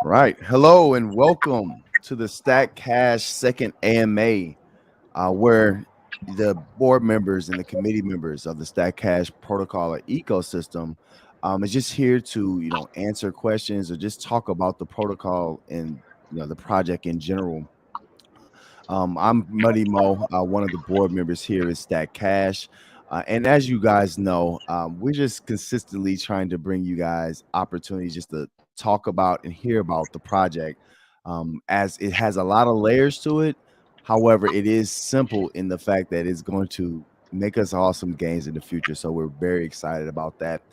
Right. Hello and welcome to the Stack Cash second AMA, where the board members and the committee members of the Stack Cash protocol or ecosystem is just here to answer questions or just talk about the protocol and the project in general. I'm Muddy Mo, one of the board members here at Stack Cash. And as you guys know, we're just consistently trying to bring you guys opportunities just to talk about and hear about the project, as it has a lot of layers to it. However, it is simple in the fact that it's going to make us awesome gains in the future. So we're very excited about that.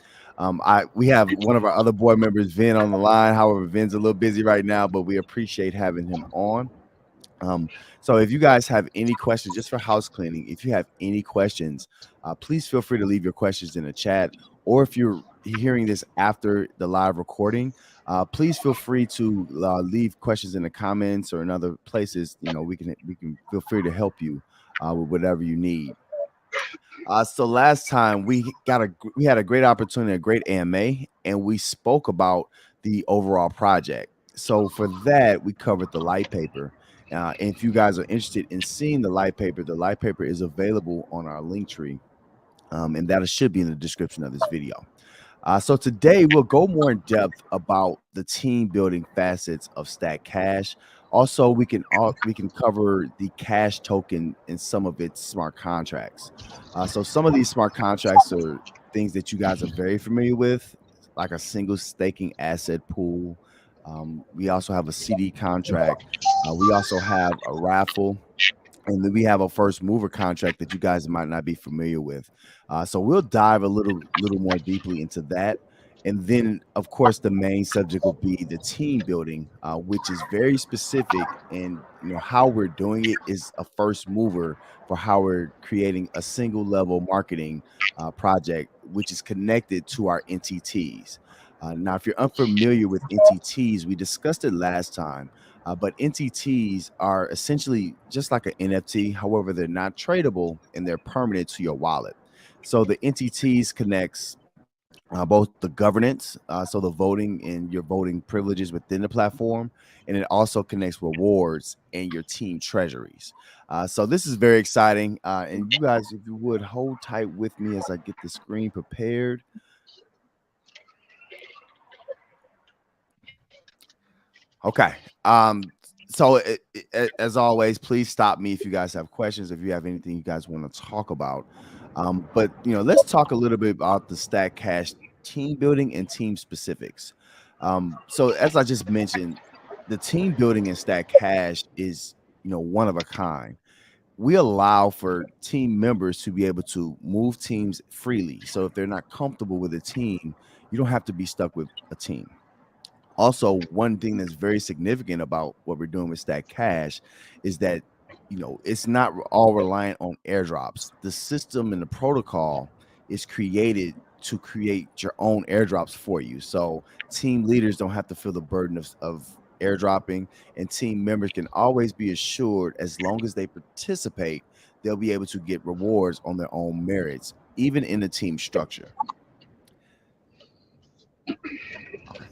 We have one of our other board members, Vin, on the line. However, Vin's a little busy right now, but we appreciate having him on. Um, so if you guys have any questions, just for house cleaning, if you have any questions, please feel free to leave your questions in the chat. Or if you're hearing this after the live recording, please feel free to leave questions in the comments or in other places. We can feel free to help you with whatever you need. So last time we had a great opportunity, a great AMA, and we spoke about the overall project. So for that, we covered the light paper. And if you guys are interested in seeing the light paper is available on our link tree, and that should be in the description of this video. So today we'll go more in depth about the team building facets of Stack Cash. Also, we can cover the cash token and some of its smart contracts. So some of these smart contracts are things that you guys are very familiar with, like a single staking asset pool. We also have a CD contract. We also have a raffle, and then we have a first mover contract that you guys might not be familiar with. So we'll dive a little more deeply into that. And then, of course, the main subject will be the team building, which is very specific. And how we're doing it is a first mover for how we're creating a single level marketing project, which is connected to our NTTs. Now, if you're unfamiliar with NTTs, we discussed it last time, but NTTs are essentially just like an NFT. However, they're not tradable and they're permanent to your wallet. So the NTTs connects both the governance, so the voting and your voting privileges within the platform, and it also connects rewards and your team treasuries. So this is very exciting. And you guys, if you would hold tight with me as I get the screen prepared. Okay. So as always, please stop me if you guys have questions, if you have anything you guys want to talk about. But let's talk a little bit about the Stack Cash team building and team specifics. So as I just mentioned, the team building in Stack Cash is one of a kind. We allow for team members to be able to move teams freely. So if they're not comfortable with a team, you don't have to be stuck with a team. Also, one thing that's very significant about what we're doing with Stack Cash is that it's not all reliant on airdrops. The system and the protocol is created to create your own airdrops for you. So team leaders don't have to feel the burden of airdropping, and team members can always be assured as long as they participate, they'll be able to get rewards on their own merits, even in the team structure.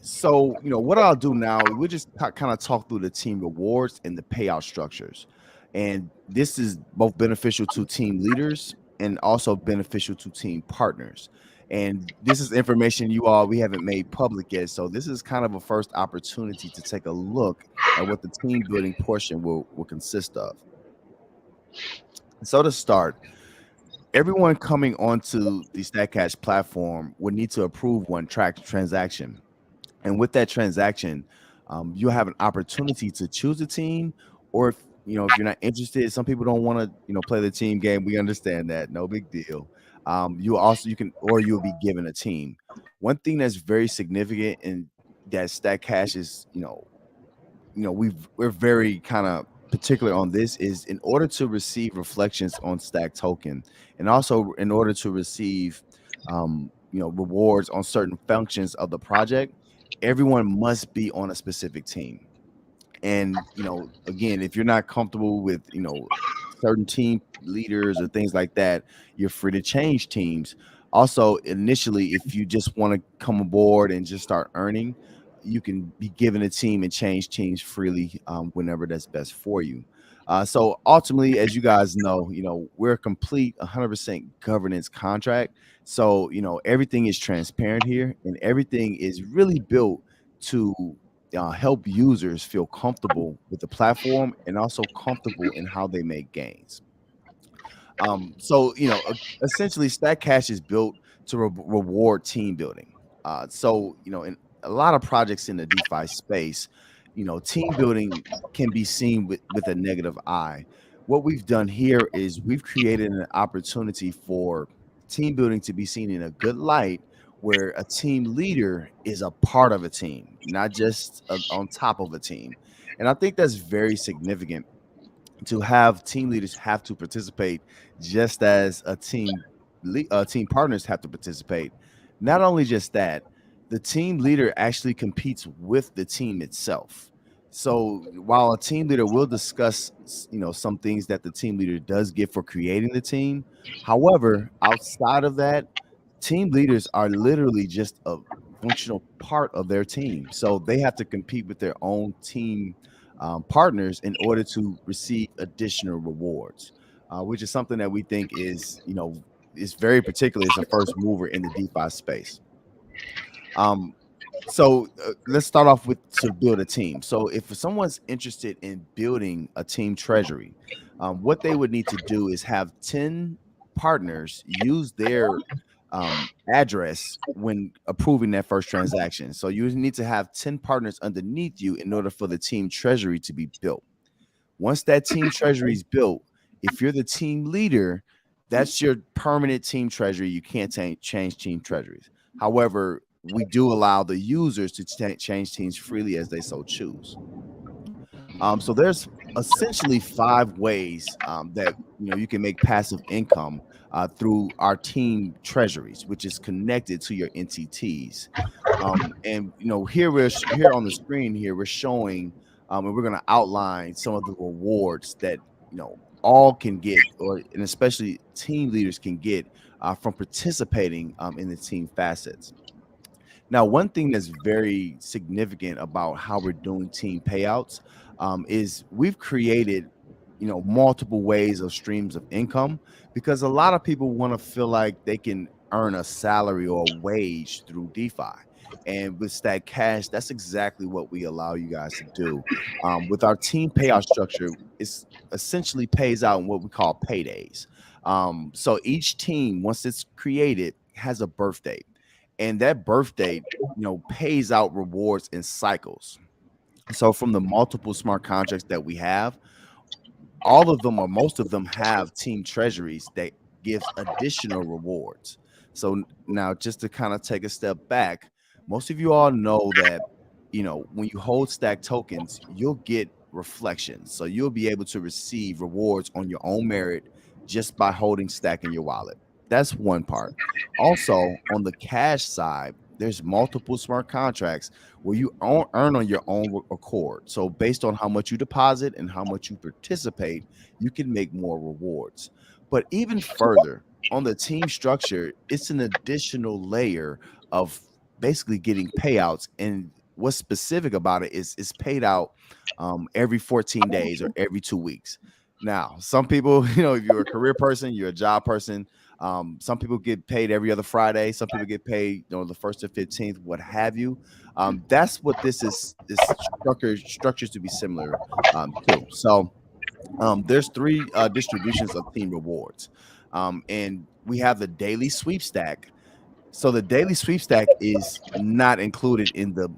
So, what I'll do now, we'll just kind of talk through the team rewards and the payout structures. And this is both beneficial to team leaders and also beneficial to team partners. And this is information we haven't made public yet. So this is kind of a first opportunity to take a look at what the team building portion will consist of. So to start, everyone coming onto the StatCash platform would need to approve one track transaction. And with that transaction, you have an opportunity to choose a team, or if you're not interested, some people don't want to play the team game. We understand that, no big deal. You can, or you'll be given a team. One thing that's very significant in that Stack Cash is we're very kind of particular on this, is in order to receive reflections on Stack token, and also in order to receive rewards on certain functions of the project, everyone must be on a specific team. And again, if you're not comfortable with certain team leaders or things like that, you're free to change teams. Also, initially, if you just want to come aboard and just start earning, you can be given a team and change teams freely whenever that's best for you. So ultimately, as you guys know, we're a complete 100% governance contract. So everything is transparent here, and everything is really built to help users feel comfortable with the platform and also comfortable in how they make gains. Essentially, Stack Cash is built to reward team building. In a lot of projects in the DeFi space, team building can be seen with a negative eye. What we've done here is we've created an opportunity for team building to be seen in a good light, where a team leader is a part of a team, not just on top of a team. And I think that's very significant to have team leaders have to participate just as team partners have to participate. Not only just that, the team leader actually competes with the team itself. So while a team leader will discuss some things that the team leader does get for creating the team, however, outside of that, team leaders are literally just a functional part of their team. So they have to compete with their own team partners in order to receive additional rewards, which is something that we think is very particular as a first mover in the DeFi space. Um, let's start off with to build a team. So if someone's interested in building a team treasury, what they would need to do is have 10 partners use their address when approving that first transaction. So you need to have 10 partners underneath you in order for the team treasury to be built. Once that team treasury is built, if you're the team leader, that's your permanent team treasury. You can't change team treasuries. However, we do allow the users to change teams freely as they so choose. So there's essentially 5 ways that you can make passive income through our team treasuries, which is connected to your NTTs. And here on the screen here we're showing, and we're going to outline some of the rewards that all can get, and especially team leaders can get from participating in the team facets. Now, one thing that's very significant about how we're doing team payouts is we've created, multiple ways of streams of income, because a lot of people want to feel like they can earn a salary or a wage through DeFi. And with Stack Cash, that's exactly what we allow you guys to do. With our team payout structure, it's essentially pays out in what we call paydays. So each team, once it's created, has a birth date, and that birth date pays out rewards in cycles. So from the multiple smart contracts that we have, all of them or most of them have team treasuries that gives additional rewards. So now, just to kind of take a step back, most of you all know that when you hold stack tokens, you'll get reflections. So you'll be able to receive rewards on your own merit just by holding stack in your wallet. That's one part. Also, on the cash side, there's multiple smart contracts where you earn on your own accord. So based on how much you deposit and how much you participate, you can make more rewards. But even further, on the team structure, it's an additional layer of basically getting payouts. And what's specific about it is it's paid out every 14 days or every 2 weeks. Now, some people, if you're a career person, you're a job person, some people get paid every other Friday. Some people get paid, the 1st or 15th, what have you. That's what this is. This structures to be similar to. So there's 3 distributions of team rewards, and we have the daily sweep stack. So the daily sweep stack is not included in the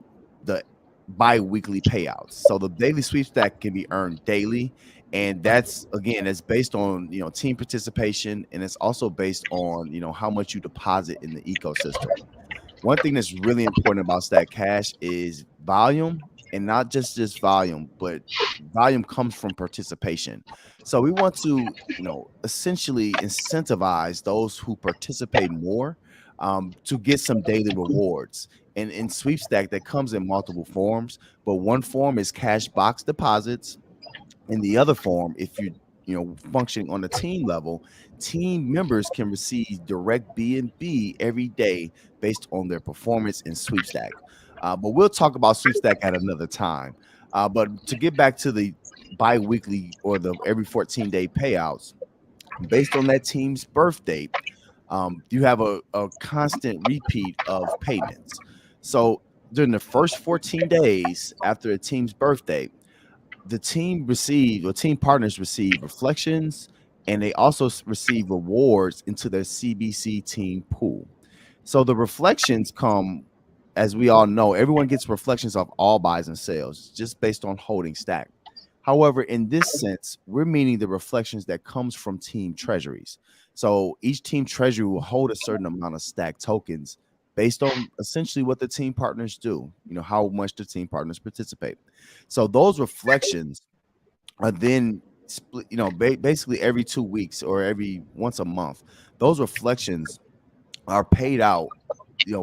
bi-weekly payouts. So the daily sweep stack can be earned daily, and that's based on team participation, and it's also based on how much you deposit in the ecosystem. One thing that's really important about Stack Cash is volume, and not just volume, but volume comes from participation. So we want to, essentially incentivize those who participate more to get some daily rewards. And in Sweepstack, that comes in multiple forms, but one form is cash box deposits. In the other form, if you functioning on the team level, team members can receive direct BNB every day based on their performance in Sweepstack. But we'll talk about SweepStack at another time. But to get back to the bi-weekly or the every 14-day payouts, based on that team's birth date, you have a constant repeat of payments. So during the first 14 days after a team's birthday, the team receive or team partners receive reflections, and they also receive rewards into their CBC team pool. So the reflections come, as we all know, everyone gets reflections of all buys and sales just based on holding stack. However, in this sense, we're meaning the reflections that comes from team treasuries. So each team treasury will hold a certain amount of stack tokens based on essentially what the team partners do, how much the team partners participate. So those reflections are then split, basically every 2 weeks or every once a month. Those reflections are paid out,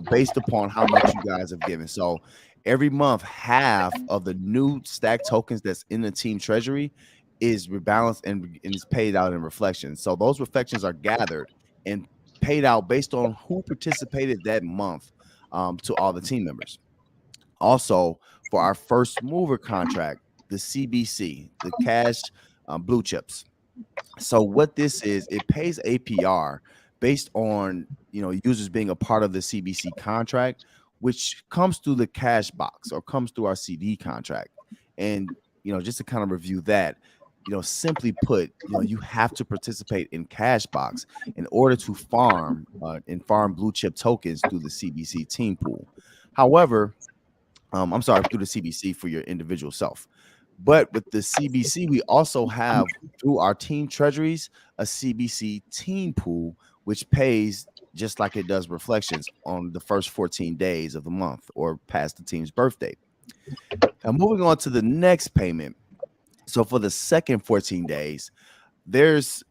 based upon how much you guys have given. So every month, half of the new stack tokens that's in the team treasury is rebalanced and is paid out in reflections. So those reflections are gathered and paid out based on who participated that month, to all the team members. Also, for our first mover contract, the CBC, the cash, blue chips. So what this is, it pays APR based on users being a part of the CBC contract, which comes through the cash box or comes through our CD contract. And just to kind of review that, simply put, you have to participate in Cashbox in order to farm and farm blue chip tokens through the CBC team pool. However, I'm sorry, through the CBC for your individual self. But with the CBC, we also have through our team treasuries a CBC team pool, which pays just like it does reflections on the first 14 days of the month or past the team's birthday. Now, moving on to the next payment. So for the second 14 days, there's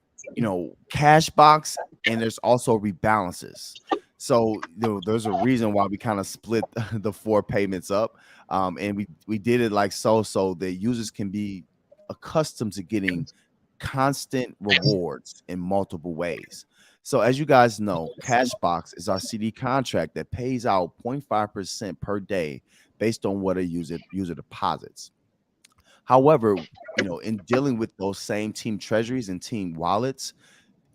cash box and there's also rebalances. So there's a reason why we kind of split the four payments up, and we did it like so that users can be accustomed to getting constant rewards in multiple ways. So as you guys know, Cashbox is our CD contract that pays out 0.5% per day based on what a user deposits. However, in dealing with those same team treasuries and team wallets,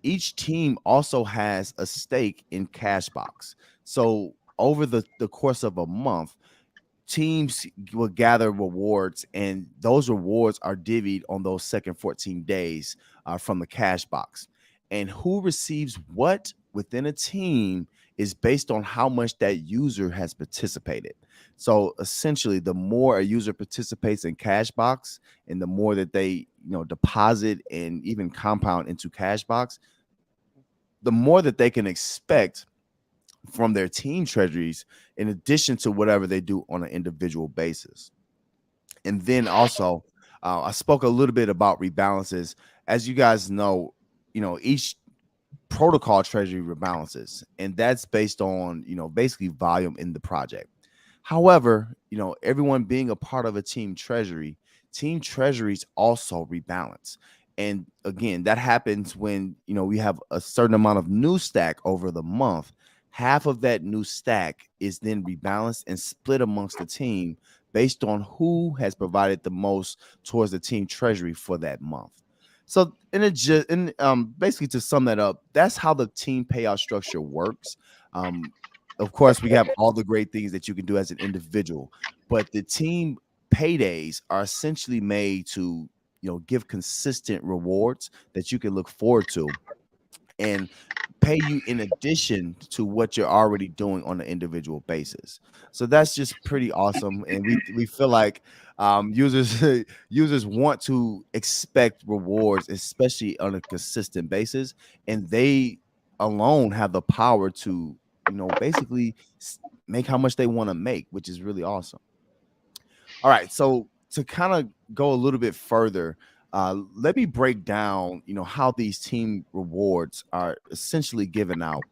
each team also has a stake in Cashbox. So over the course of a month, teams will gather rewards, and those rewards are divvied on those second 14 days from the cash box. And who receives what within a team is based on how much that user has participated. So essentially, the more a user participates in Cashbox and the more that they deposit and even compound into Cashbox, the more that they can expect from their team treasuries in addition to whatever they do on an individual basis. And then also, I spoke a little bit about rebalances. As you guys know, each protocol treasury rebalances, and that's based on basically volume in the project. However, everyone being a part of a team treasuries also rebalance. And again, that happens when we have a certain amount of new stack over the month. Half of that new stack is then rebalanced and split amongst the team based on who has provided the most towards the team treasury for that month. So, basically to sum that up, that's how the team payout structure works. Um, of course, we have all the great things that you can do as an individual, but the team paydays are essentially made to give consistent rewards that you can look forward to and pay you in addition to what you're already doing on an individual basis. So that's just pretty awesome, and we feel like users users want to expect rewards, especially on a consistent basis, and they alone have the power to basically make how much they want to make, which is really awesome. All right, so to kind of go a little bit further, let me break down, how these team rewards are essentially given out,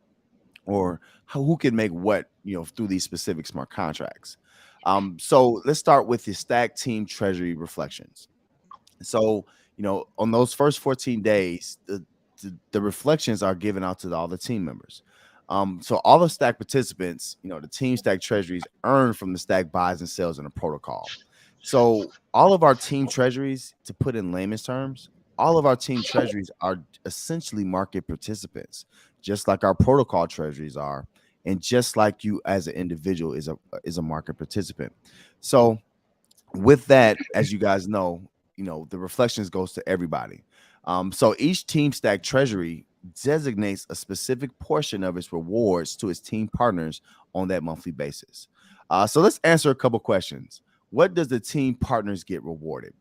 or who can make what, through these specific smart contracts. So let's start with the stack team treasury reflections. So, on those first 14 days, the reflections are given out to all the team members. So all the stack participants, the team stack treasuries earn from the stack buys and sells in a protocol. So all of our team treasuries, to put in layman's terms, all of our team treasuries are essentially market participants, just like our protocol treasuries are, and just like you as an individual is a market participant. So with that, as you guys know, the reflections goes to everybody. So each team stack treasury designates a specific portion of its rewards to its team partners on that monthly basis. So let's answer a couple questions. What does the team partners get rewarded?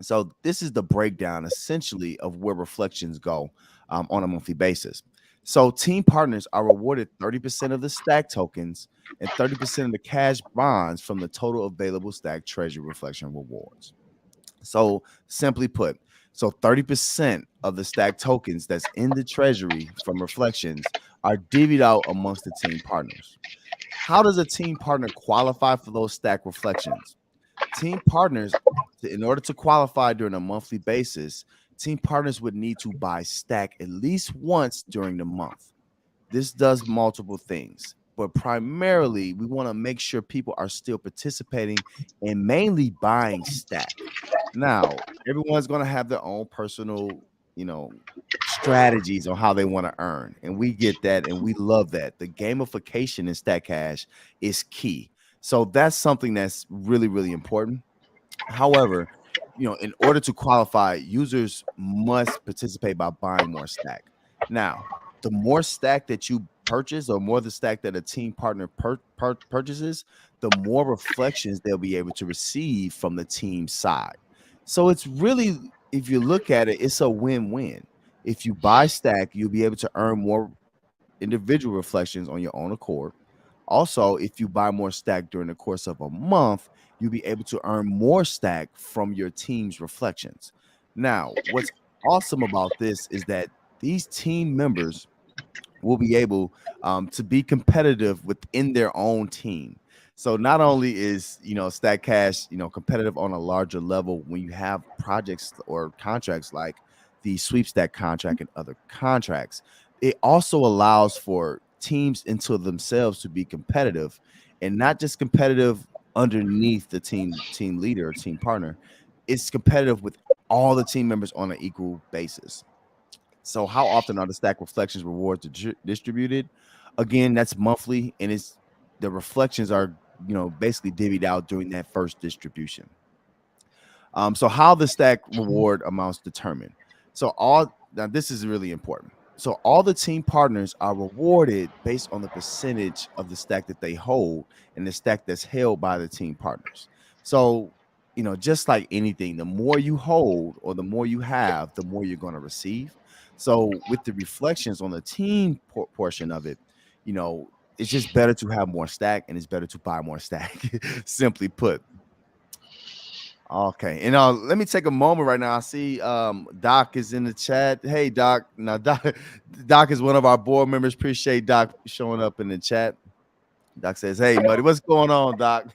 So this is the breakdown essentially of where reflections go on a monthly basis. So team partners are rewarded 30% of the stack tokens and 30% of the cash bonds from the total available stack treasury reflection rewards. So simply put, so 30% of the stack tokens that's in the treasury from reflections are divvied out amongst the team partners. How does a team partner qualify for those stack reflections? Team partners, in order to qualify during a monthly basis, team partners would need to buy stack at least once during the month. This does multiple things, but primarily we want to make sure people are still participating and mainly buying stack. Now, everyone's going to have their own personal, you know, strategies on how they want to earn, and we get that, and we love that. The gamification in Stack Cash is key. So that's something that's really, really important. However, in order to qualify, users must participate by buying more stack. Now, the more stack that you purchase, or more the stack that a team partner purchases, the more reflections they'll be able to receive from the team side. So it's really, if you look at it, it's a win-win. If you buy stack, you'll be able to earn more individual reflections on your own accord. Also, if you buy more stack during the course of a month, you'll be able to earn more stack from your team's reflections. Now, what's awesome about this is that these team members will be able to be competitive within their own team. So not only is Stack Cash competitive on a larger level when you have projects or contracts like the sweepstak contract and other contracts, it also allows for teams into themselves to be competitive, and not just competitive underneath the team leader or team partner. It's competitive with all the team members on an equal basis. So how often are the stack reflections rewards distributed? Again, that's monthly, and it's the reflections are basically divvied out during that first distribution. So how the stack reward amounts determined. So all now this is really important. So all the team partners are rewarded based on the percentage of the stack that they hold and the stack that's held by the team partners. So just like anything, the more you hold or the more you have, the more you're going to receive. So with the reflections on the team portion of it, it's just better to have more stack, and it's better to buy more stack. Simply put. Okay, and let me take a moment right now. I see Doc is in the chat. Hey, Doc. Now, Doc is one of our board members. Appreciate Doc showing up in the chat. Doc says, "Hey, Muddy, what's going on, Doc?"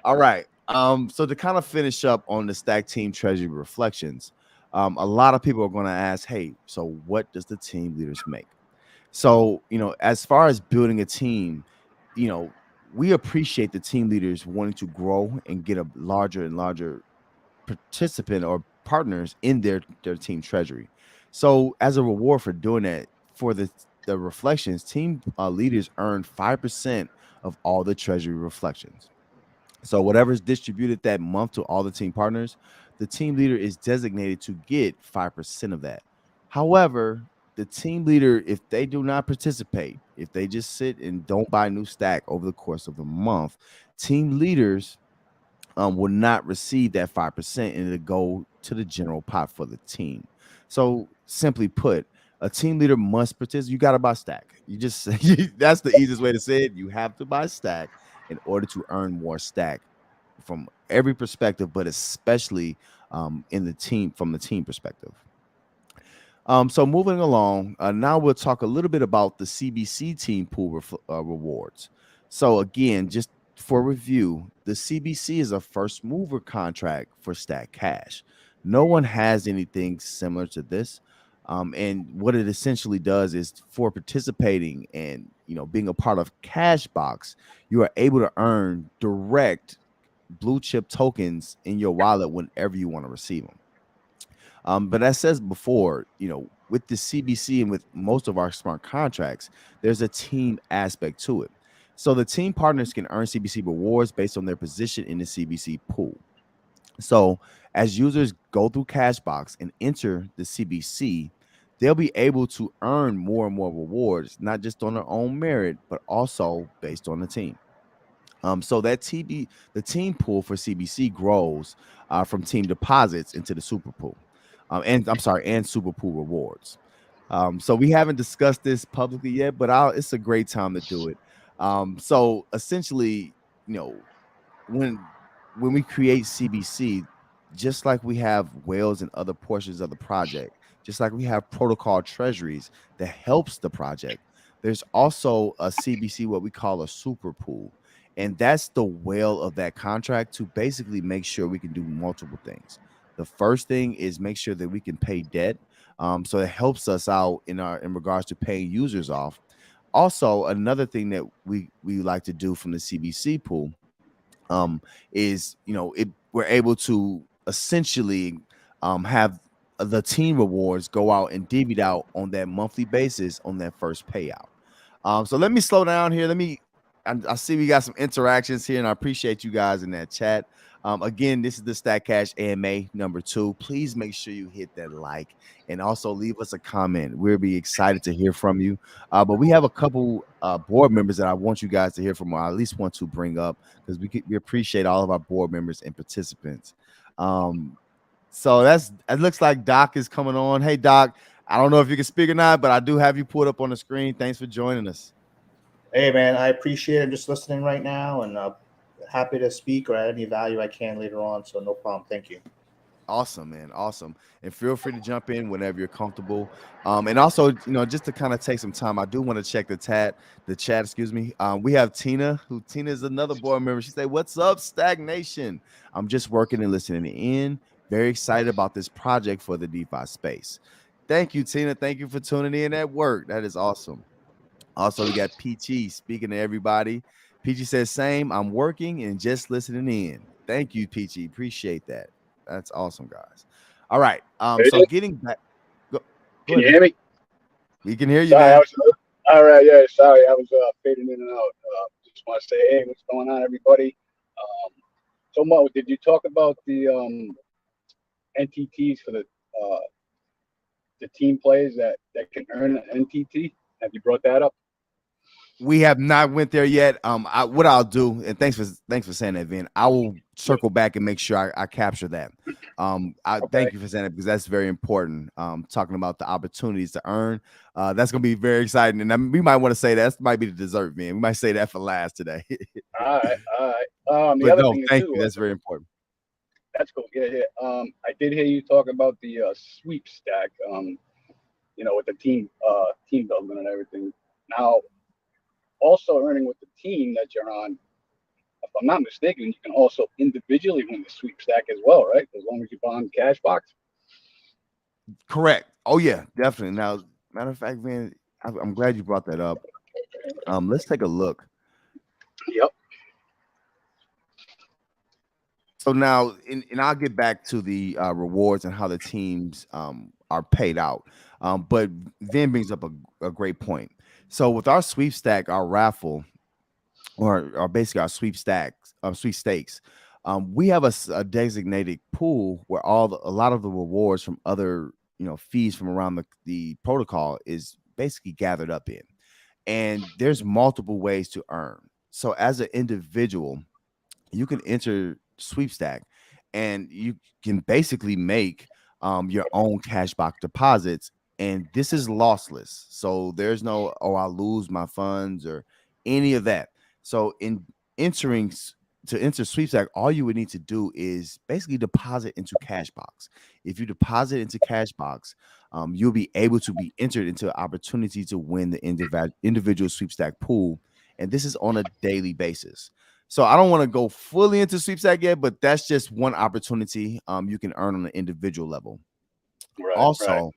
All right. So to kind of finish up on the stack team treasury reflections, a lot of people are going to ask, "Hey, so what does the team leaders make?" So, as far as building a team, you know, we appreciate the team leaders wanting to grow and get a larger and larger participant or partners in their team treasury. So, as a reward for doing that, for the reflections, team leaders earn 5% of all the treasury reflections. So whatever is distributed that month to all the team partners, the team leader is designated to get 5% of that. However, the team leader, if they do not participate, if they just sit and don't buy new stack over the course of the month, team leaders will not receive that 5%, and it'll go to the general pot for the team. So simply put, a team leader must participate. You got to buy stack. You just that's the easiest way to say it. You have to buy stack in order to earn more stack from every perspective, but especially in the team from the team perspective. So moving along, now we'll talk a little bit about the CBC team pool rewards. So again, just for review, the CBC is a first mover contract for Stack Cash. No one has anything similar to this. And what it essentially does is for participating and being a part of Cashbox, you are able to earn direct blue chip tokens in your wallet whenever you want to receive them. But as says before, with the CBC and with most of our smart contracts, there's a team aspect to it. So the team partners can earn CBC rewards based on their position in the CBC pool. So as users go through Cashbox and enter the CBC, they'll be able to earn more and more rewards, not just on their own merit, but also based on the team. So the team pool for CBC grows from team deposits into the super pool, and I'm sorry, and super pool rewards. So we haven't discussed this publicly yet, but it's a great time to do it. So essentially, you know, when when we create CBC, just like we have whales in other portions of the project, just like we have protocol treasuries that helps the project, there's also a CBC, what we call a super pool. And that's the whale of that contract to basically make sure we can do multiple things. The first thing is make sure that we can pay debt. So it helps us out in regards to paying users off. Also, another thing that we like to do from the CBC pool is we're able to essentially have the team rewards go out and divvy it out on that monthly basis on that first payout. So let me slow down here. I see we got some interactions here, and I appreciate you guys in that chat. Again, this is the Stack Cash AMA number 2. Please make sure you hit that like and also leave us a comment. We'll be excited to hear from you. But we have a couple board members that I want you guys to hear from, or I at least want to bring up, because we appreciate all of our board members and participants. So it looks like Doc is coming on. Hey, Doc, I don't know if you can speak or not, but I do have you pulled up on the screen. Thanks for joining us. Hey, man, I appreciate it. Just listening right now, and happy to speak or add any value I can later on. So no problem. Thank you. Awesome, man. Awesome. And feel free to jump in whenever you're comfortable. And also, just to kind of take some time, I do want to check the chat, excuse me. We have Tina, Tina is another board member. She said, "What's up, Stagnation? I'm just working and listening in. Very excited about this project for the DeFi space." Thank you, Tina. Thank you for tuning in at work. That is awesome. Also, we got Peachy speaking to everybody. Peachy says, "Same. I'm working and just listening in." Thank you, Peachy. Appreciate that. That's awesome, guys. All right. So getting back, go Can ahead, you man. hear me? We can hear you, Sorry, man. all right. Yeah, sorry, I was fading in and out. Just want to say, hey, what's going on, everybody? So, Mo, did you talk about the NTTs for the team players that can earn an NTT? Have you brought that up? We have not went there yet. What I'll do, and thanks for saying that, Vin. I will circle back and make sure I capture that. I Okay. thank you for saying that, because that's very important. Talking about the opportunities to earn, that's gonna be very exciting, and we might want to say that might be the dessert, Vin. We might say that for last today. All right, all right. The But other no, thing is thank too. you. That's very important. That's cool. Yeah, yeah. I did hear you talk about the sweep stack. With the team building and everything. Now, also earning with the team that you're on, if I'm not mistaken, you can also individually win the sweep stack as well, right? As long as you bond Cashbox. Correct. Oh yeah, definitely. Now, matter of fact, Vin, I'm glad you brought that up. Let's take a look. Yep. So now, and I'll get back to the rewards and how the teams are paid out. But Vin brings up a great point. So with our sweep stack, our raffle, or basically our sweepstakes, we have a designated pool where a lot of the rewards from other fees from around the protocol is basically gathered up in. And there's multiple ways to earn. So as an individual, you can enter sweepstak and you can basically make your own cashback deposits, and this is lossless, so there's no I lose my funds or any of that. So in entering to enter sweepstak, all you would need to do is basically deposit into cashbox. If you deposit into cashbox, you'll be able to be entered into an opportunity to win the individual sweepstak pool, and this is on a daily basis. So I don't want to go fully into sweepstakes yet, but that's just one opportunity you can earn on an individual level. Right. Also,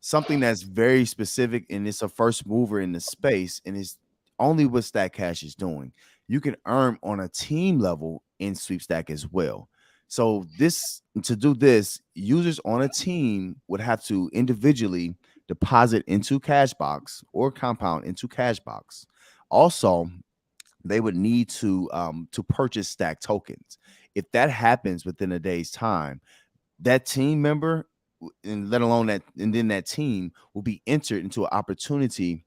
something that's very specific, and it's a first mover in the space, and it's only what Stack Cash is doing. You can earn on a team level in Sweepstack as well. So this to do this, users on a team would have to individually deposit into Cashbox or compound into Cashbox. Also, they would need to purchase Stack tokens. If that happens within a day's time, that team member, and let alone that, and then that team will be entered into an opportunity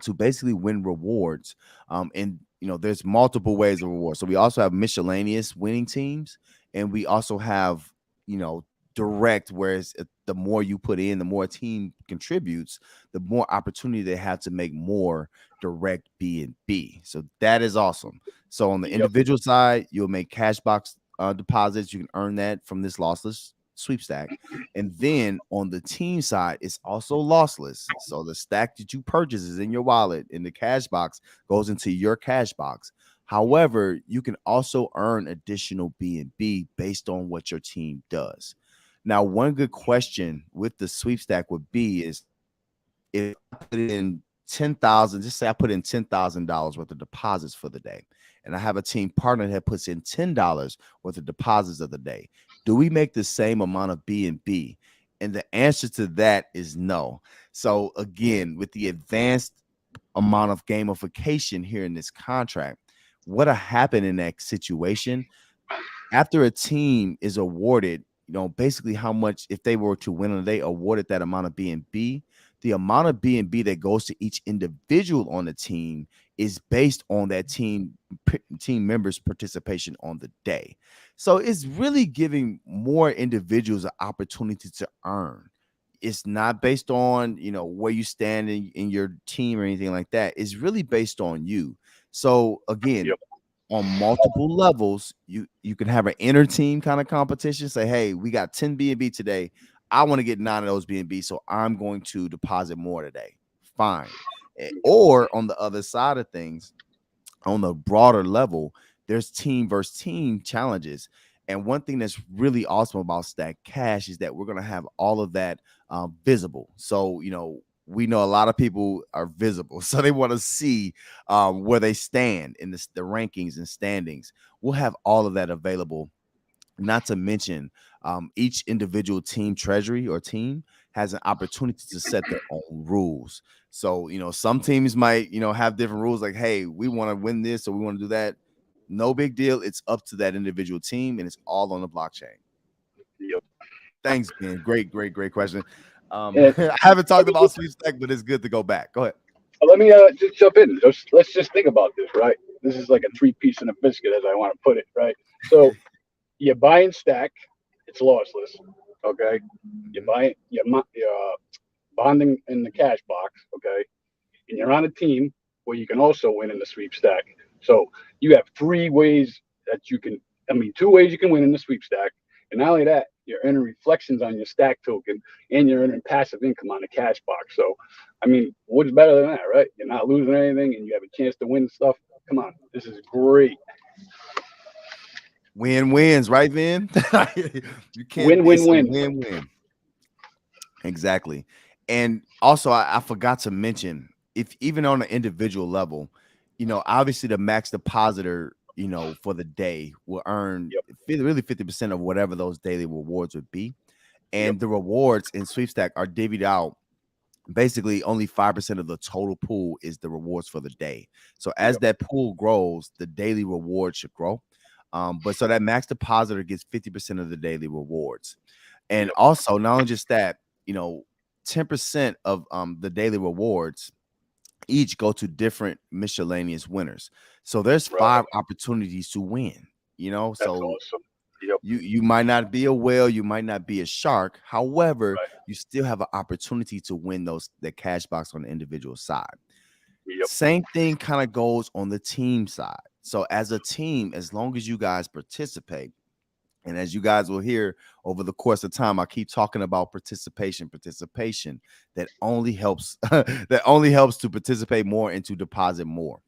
to basically win rewards. And there's multiple ways of rewards. So we also have miscellaneous winning teams, and we also have direct, whereas the more you put in, the more a team contributes, the more opportunity they have to make more direct B and B. So that is awesome. So on the Yep. individual side, you'll make cash box deposits. You can earn that from this lossless sweepstack. And then on the team side, it's also lossless. So the stack that you purchase is in your wallet, and the cash box goes into your cash box. However, you can also earn additional B&B based on what your team does. Now, one good question with the sweepstack would be is, if I put in 10,000, just say I put in $10,000 worth of deposits for the day, and I have a team partner that puts in $10 worth of deposits of the day, do we make the same amount of B&B? And the answer to that is no. So again, with the advanced amount of gamification here in this contract, what'll happen in that situation after a team is awarded, basically how much, if they were to win, or they awarded that amount of B&B, the amount of B&B that goes to each individual on the team is based on that team members' participation on the day. So it's really giving more individuals an opportunity to earn. It's not based on where you stand in your team or anything like that. It's really based on you. So again, Yep. on multiple levels, you can have an inner team kind of competition. Say, hey, we got 10 B&B today. I want to get 9 of those B&B, so I'm going to deposit more today. Fine. Or on the other side of things, on the broader level, there's team versus team challenges. And one thing that's really awesome about Stack Cash is that we're going to have all of that visible. So, we know a lot of people are visible, so they want to see where they stand in the rankings and standings. We'll have all of that available. Not to mention, each individual team treasury or team has an opportunity to set their own rules. So, some teams might, have different rules, like, hey, we want to win this or we want to do that. No big deal. It's up to that individual team, and it's all on the blockchain. Yep. Thanks, Ben. Great question. And I haven't talked let me about sweepstake, but it's good to go back. Go ahead. let me just jump in. Let's just think about this, right? This is like a three-piece in a biscuit, as I want to put it, right? So you buy and stack, it's lossless. Okay, you buy it, you're bonding in the cash box. Okay, and you're on a team where you can also win in the sweep stack. So you have three ways that you can. I mean, two ways you can win in the sweep stack, and not only that, you're earning reflections on your stack token, and you're earning passive income on the cash box. So, I mean, what's better than that, right? You're not losing anything, and you have a chance to win stuff. Come on, this is great. Win-wins, right, Vin? You can't Win, beat win, some win. win-win. Exactly. And also, I forgot to mention, if even on an individual level, obviously the max depositor, for the day will earn Yep. really 50% of whatever those daily rewards would be. Yep. And the rewards in Sweepstack are divvied out. Basically, only 5% of the total pool is the rewards for the day. So as Yep. that pool grows, the daily reward should grow. But so that max depositor gets 50% of the daily rewards. And Yep. also, not only just that, 10% of the daily rewards each go to different miscellaneous winners. So there's Right. 5 opportunities to win, That's so awesome. Yep. you might not be a whale, you might not be a shark. However, Right. you still have an opportunity to win the cash box on the individual side. Yep. Same thing kind of goes on the team side. So as a team, as long as you guys participate, and as you guys will hear over the course of time, I keep talking about participation. That only helps that only helps to participate more and to deposit more.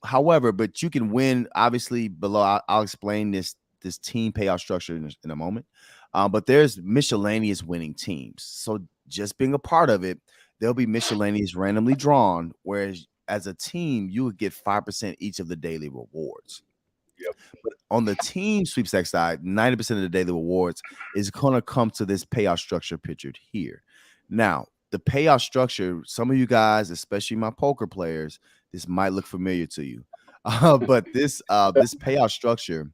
However, but you can win obviously below. I'll explain this team payout structure in a moment. But there's miscellaneous winning teams. So just being a part of it, there'll be miscellaneous randomly drawn, whereas as a team, you would get 5% each of the daily rewards. Yep. But on the team sweepstakes side, 90% of the daily rewards is going to come to this payout structure pictured here. Now, the payout structure, some of you guys, especially my poker players, this might look familiar to you. But this payout structure,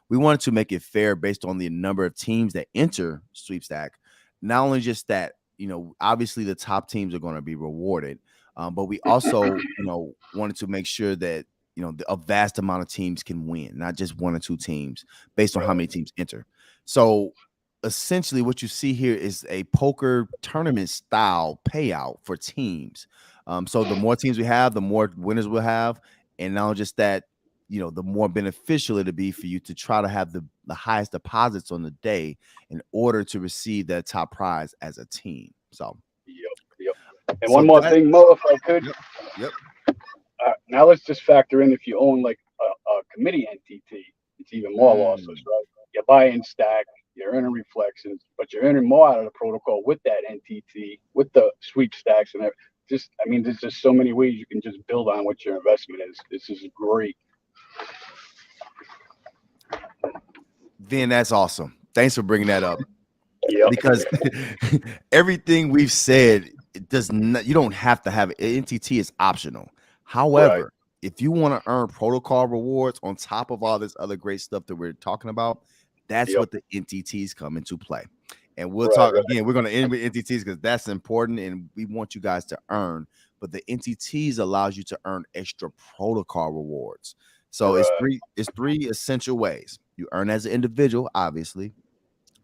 we wanted to make it fair based on the number of teams that enter sweepstakes. Not only just that, obviously the top teams are going to be rewarded, but we also, wanted to make sure that a vast amount of teams can win, not just one or two teams, based on how many teams enter. So essentially, what you see here is a poker tournament style payout for teams. So the more teams we have, the more winners we'll have, and not just that, the more beneficial it'll be for you to try to have the highest deposits on the day in order to receive that top prize as a team. So, yep. And one more thing, Mo, if I could. Yep. Now let's just factor in if you own like a committee NTT, it's even more losses, right? You're buying stack, you're earning reflections, but you're earning more out of the protocol with that NTT, with the sweepstakes and everything. There's just so many ways you can just build on what your investment is. This is great. Then that's awesome. Thanks for bringing that up. Yep. Because everything we've said, it does not. You don't have to have it. NTT is optional. However, if you want to earn protocol rewards on top of all this other great stuff that we're talking about, that's what the NTTs come into play. And we'll talk again. We're going to end with NTTs because that's important, and we want you guys to earn. But the NTTs allows you to earn extra protocol rewards. So it's three essential ways. You earn as an individual, obviously.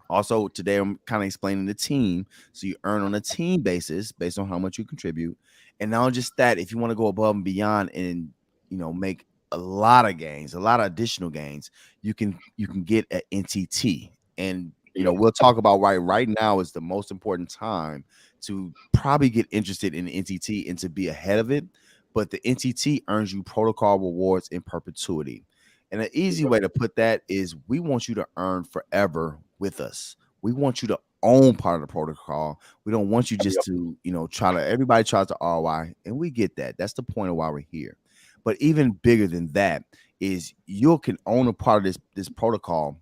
Also, today I'm kind of explaining the team. So you earn on a team basis based on how much you contribute. And not just that, if you want to go above and beyond and make a lot of gains, a lot of additional gains, you can get an NTT. And we'll talk about right now is the most important time to probably get interested in the NTT and to be ahead of it. But the NTT earns you protocol rewards in perpetuity. And an easy way to put that is we want you to earn forever with us. We want you to own part of the protocol. We don't want you just to, everybody tries to ROI, and we get that. That's the point of why we're here. But even bigger than that is you can own a part of this protocol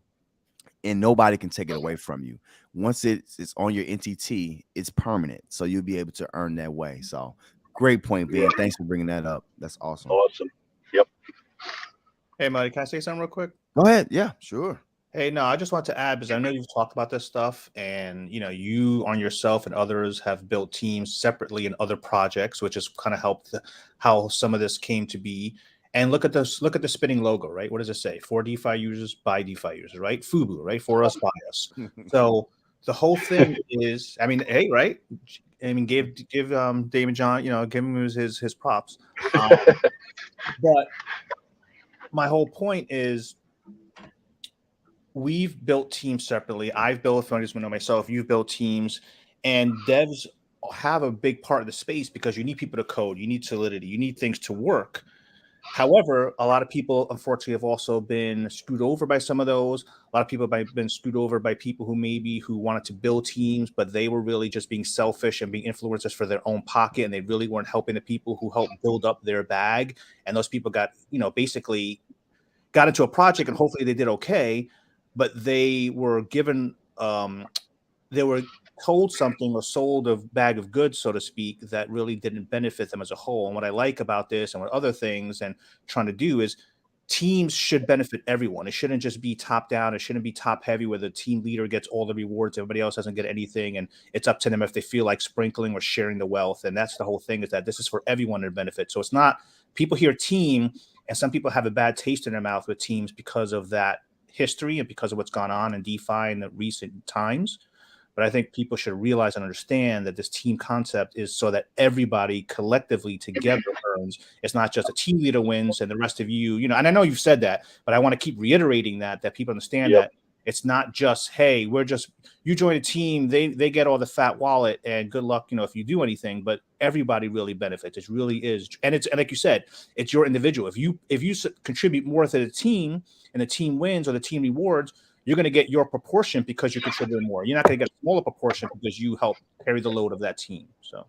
and nobody can take it away from you. Once it's on your NTT, it's permanent. So you'll be able to earn that way. So great point, Ben. Thanks for bringing that up. That's awesome. Awesome. Yep. Hey, Muddy, can I say something real quick? Go ahead. Yeah, sure. Hey, no, I just want to add, because I know you've talked about this stuff, and you on yourself and others have built teams separately in other projects, which has kind of helped how some of this came to be. And look at this, look at the spinning logo, right? What does it say? For DeFi users, by DeFi users, right? FUBU, right? For us, by us. So the whole thing is, hey, right? Give Damon John, give him his props. But my whole point is, we've built teams separately. I've built a myself. You've built teams, and devs have a big part of the space because you need people to code. You need solidity. You need things to work. However, a lot of people, unfortunately, have also been screwed over by some of those. A lot of people have been screwed over by people who wanted to build teams, but they were really just being selfish and being influencers for their own pocket, and they really weren't helping the people who helped build up their bag. And those people got, basically got into a project, and hopefully they did okay, but they were given, they were told something or sold a bag of goods, so to speak, that really didn't benefit them as a whole. And what I like about this and what other things and trying to do is teams should benefit everyone. It shouldn't just be top down. It shouldn't be top heavy where the team leader gets all the rewards. Everybody else doesn't get anything. And it's up to them if they feel like sprinkling or sharing the wealth. And that's the whole thing, is that this is for everyone to benefit. So it's not, people hear team and some people have a bad taste in their mouth with teams because of that history and because of what's gone on in DeFi in the recent times. But I think people should realize and understand that this team concept is so that everybody collectively together earns. It's not just a team leader wins and the rest of you, and I know you've said that, but I want to keep reiterating that people understand that it's not just, hey, you join a team, they get all the fat wallet and good luck, if you do anything, but everybody really benefits. It really is. And like you said, it's your individual. If you contribute more to the team and the team wins or the team rewards, you're going to get your proportion because you're contributing more. You're not going to get a smaller proportion because you help carry the load of that team. So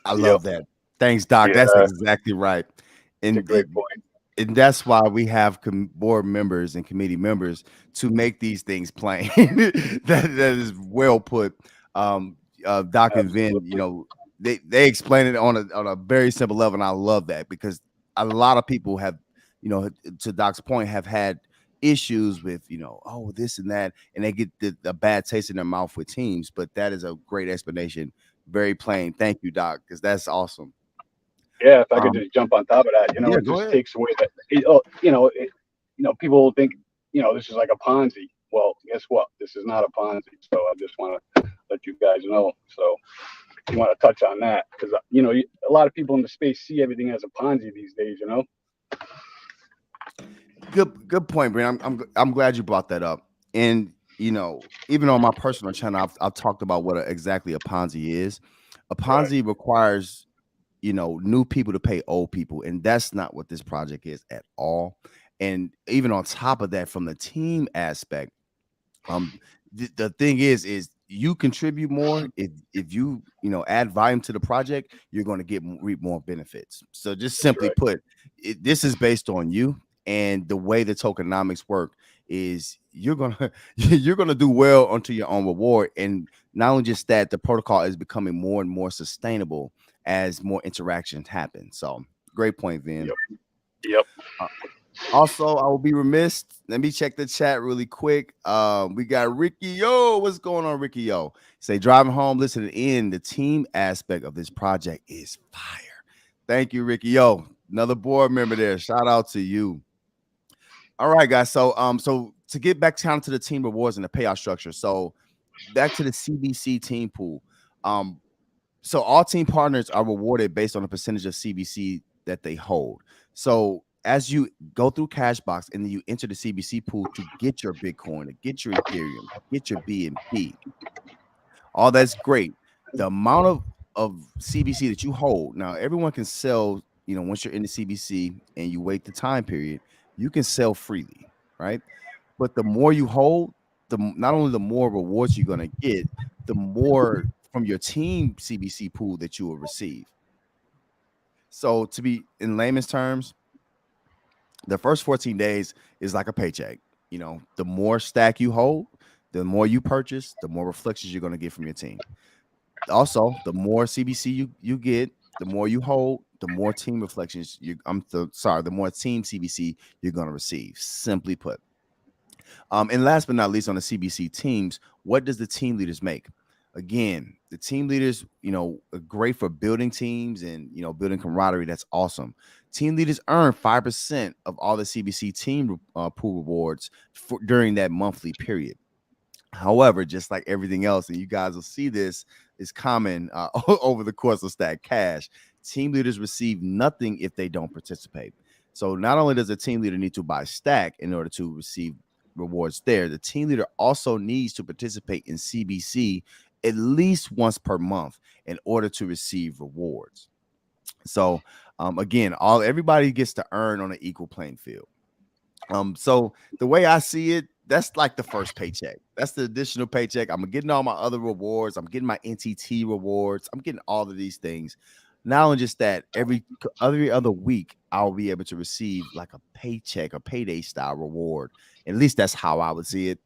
I love that. Thanks, Doc. Yeah, That's exactly right. it's a And great point. and that's why we have board members and committee members to make these things plain. That is well put. Doc and Vin, Absolutely. they explain it on a very simple level, and I love that because a lot of people have, to Doc's point, have had issues with oh, this and that, and they get the bad taste in their mouth with teams. But that is a great explanation, very plain. Thank you, Doc, because that's awesome. Yeah, if I could just jump on top of that, Yeah, it go just ahead. takes away that. People will think, this is like a Ponzi. Well, guess what? This is not a Ponzi. So I just want to let you guys know. So you want to touch on that because a lot of people in the space see everything as a Ponzi these days. Good point, Brian. I'm glad you brought that up. And even on my personal channel, I've talked about what exactly a Ponzi is. A Ponzi requires new people to pay old people, and that's not what this project is at all. And even on top of that, from the team aspect, the thing is you contribute more if you add volume to the project, you're going to reap more benefits. So just simply put, this is based on you, and the way the tokenomics work is you're gonna do well unto your own reward. And not only just that, the protocol is becoming more and more sustainable as more interactions happen. So great point, Vin. Yep. Also, I will be remiss. Let me check the chat really quick. We got Ricky Yo. What's going on, Ricky Yo? Say driving home, listening in. The team aspect of this project is fire. Thank you, Ricky Yo. Another board member there. Shout out to you. All right, guys. So to get back down to the team rewards and the payout structure. So back to the CBC team pool. So all team partners are rewarded based on a percentage of CBC that they hold. So as you go through Cashbox and then you enter the CBC pool to get your Bitcoin, to get your Ethereum, get your BNB, all that's great. The amount of CBC that you hold, now everyone can sell, once you're in the CBC and you wait the time period, you can sell freely, right? But the more you hold, not only the more rewards you're going to get, the more from your team CBC pool that you will receive. So to be in layman's terms, the first 14 days is like a paycheck. The more stack you hold, the more you purchase, the more reflections you're going to get from your team. Also, the more CBC you get, the more you hold, the more team reflections the more team CBC you're going to receive. Simply put. And last but not least, on the CBC teams, what does the team leaders make? Again, the team leaders, are great for building teams and, building camaraderie. That's awesome. Team leaders earn 5% of all the CBC team pool rewards during that monthly period. However, just like everything else, and you guys will see this is common over the course of Stack Cash, team leaders receive nothing if they don't participate. So not only does a team leader need to buy Stack in order to receive rewards there, the team leader also needs to participate in CBC at least once per month in order to receive rewards. So again, everybody gets to earn on an equal playing field. So the way I see it, that's like the first paycheck. That's the additional paycheck. I'm getting all my other rewards. I'm getting my NTT rewards. I'm getting all of these things. Not only just that, every other week, I'll be able to receive like a paycheck, a payday style reward. At least that's how I would see it.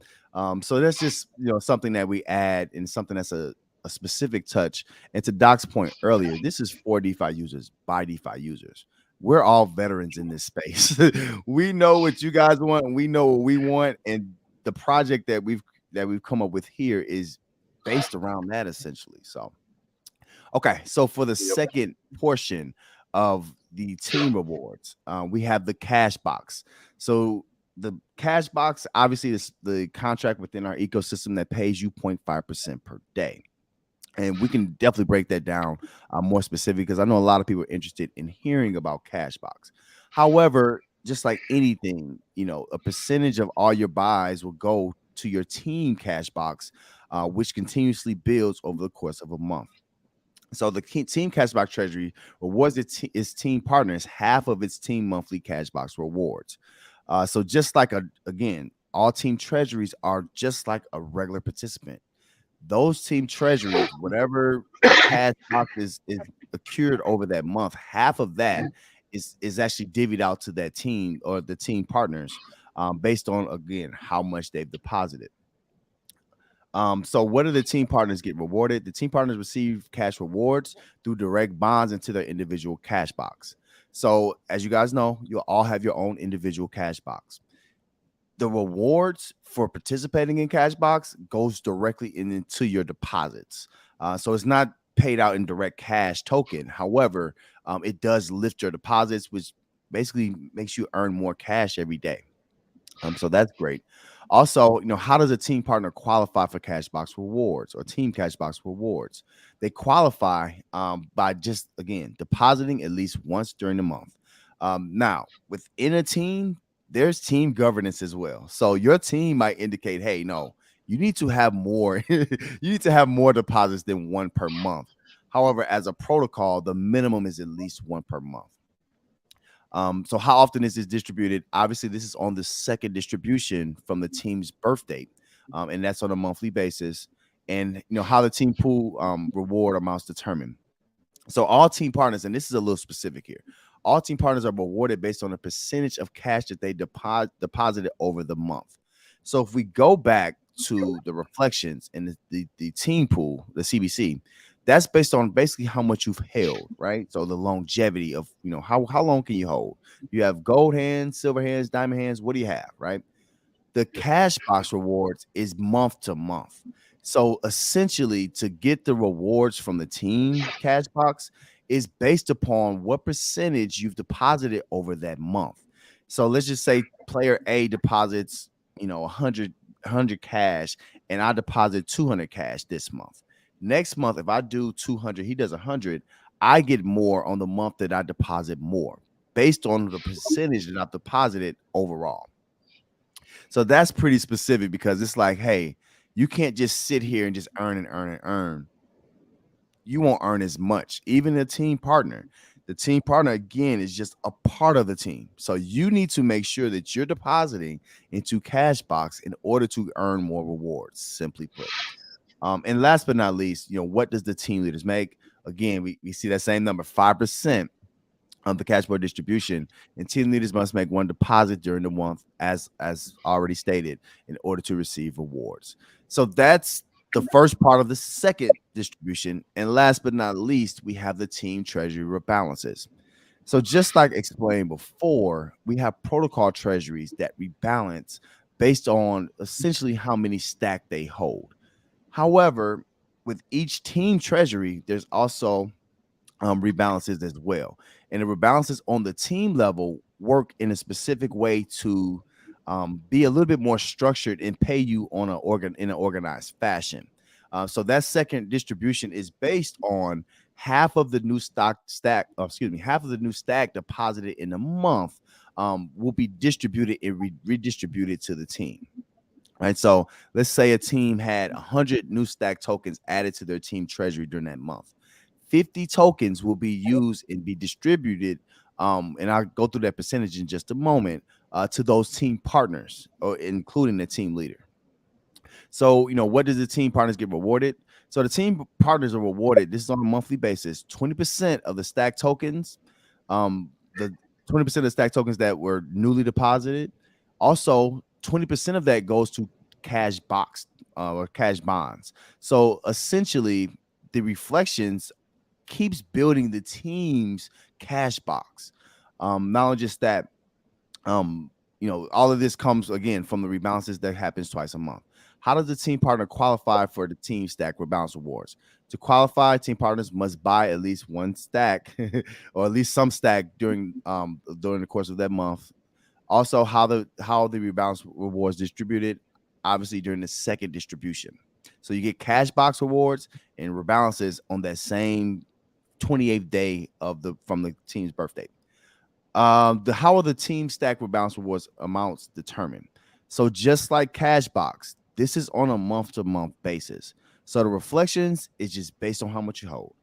So that's just something that we add, and something that's a specific touch. And to Doc's point earlier, this is for DeFi users by DeFi users. We're all veterans in this space. We know what you guys want, and we know what we want. And the project that we've come up with here is based around that essentially. So, okay. So for the second portion of the team rewards, we have the cash box. So the cash box obviously is the contract within our ecosystem that pays you 0.5% per day. And we can definitely break that down more specific, because I know a lot of people are interested in hearing about Cashbox. However, just like anything, a percentage of all your buys will go to your team Cashbox, which continuously builds over the course of a month. So the team Cashbox treasury rewards its team partners half of its team monthly Cashbox rewards. So just like again, all team treasuries are just like a regular participant. Those team treasuries, whatever cash box is accrued over that month, half of that is actually divvied out to that team or the team partners, based on again how much they've deposited. So what do the team partners get rewarded? The team partners receive cash rewards through direct bonds into their individual cash box. So as you guys know, you'll all have your own individual cash box. The rewards for participating in Cashbox goes directly into your deposits. So it's not paid out in direct cash token. However, it does lift your deposits, which basically makes you earn more cash every day. So that's great. Also, how does a team partner qualify for Cashbox rewards or Team Cashbox rewards? They qualify by just again depositing at least once during the month. Now, within a team, there's team governance as well. So your team might indicate, hey, no, you need to have more. You need to have more deposits than one per month. However, as a protocol, the minimum is at least one per month. So how often is this distributed? Obviously, this is on the second distribution from the team's birth date, and that's on a monthly basis. And how the team pool reward amounts determined. So all team partners, and this is a little specific here, all team partners are rewarded based on a percentage of cash that they deposited over the month. So if we go back to the reflections and the team pool, the CBC, that's based on basically how much you've held, right? So the longevity of, how long can you hold? You have gold hands, silver hands, diamond hands. What do you have, right? The cash box rewards is month to month. So essentially, to get the rewards from the team cash box is based upon what percentage you've deposited over that month. So let's just say player A deposits, 100 cash, and I deposit 200 cash this month. Next month, if I do 200, he does 100, I get more on the month that I deposit more based on the percentage that I've deposited overall. So that's pretty specific because it's like, hey, you can't just sit here and just earn and earn and earn. You won't earn as much. Even a team partner. The team partner, again, is just a part of the team. So you need to make sure that you're depositing into Cashbox in order to earn more rewards, simply put. And last but not least, what does the team leaders make? Again, we see that same number, 5% of the cash flow distribution, and team leaders must make one deposit during the month, as already stated, in order to receive rewards. So that's the first part of the second distribution. And last but not least, we have the team treasury rebalances. So just like explained before, we have protocol treasuries that rebalance based on essentially how many stack they hold. However, with each team treasury, there's also rebalances as well. And the rebalances on the team level work in a specific way to be a little bit more structured and pay you on in an organized fashion. So that second distribution is based on half of the new half of the new stack deposited in a month will be distributed and redistributed to the team. Right. So let's say a team had 100 new stack tokens added to their team treasury during that month. 50 tokens will be used and be distributed. And I'll go through that percentage in just a moment, to those team partners, or including the team leader. So, what does the team partners get rewarded? So the team partners are rewarded. This is on a monthly basis. 20% of the stack tokens, the 20% of the stack tokens that were newly deposited. Also, 20% of that goes to cash box or cash bonds. So essentially, the reflections keeps building the team's cash box. Not only just that, all of this comes again from the rebalances that happens twice a month. How does the team partner qualify for the team stack rebalance rewards? To qualify, team partners must buy at least one stack or at least some stack during the course of that month. Also, how the rebalance rewards distributed, obviously during the second distribution. So you get cash box rewards and rebalances on that same 28th day from the team's birthday. How are the team stack rebalance rewards amounts determined? So just like Cashbox, this is on a month-to-month basis. So the reflections is just based on how much you hold.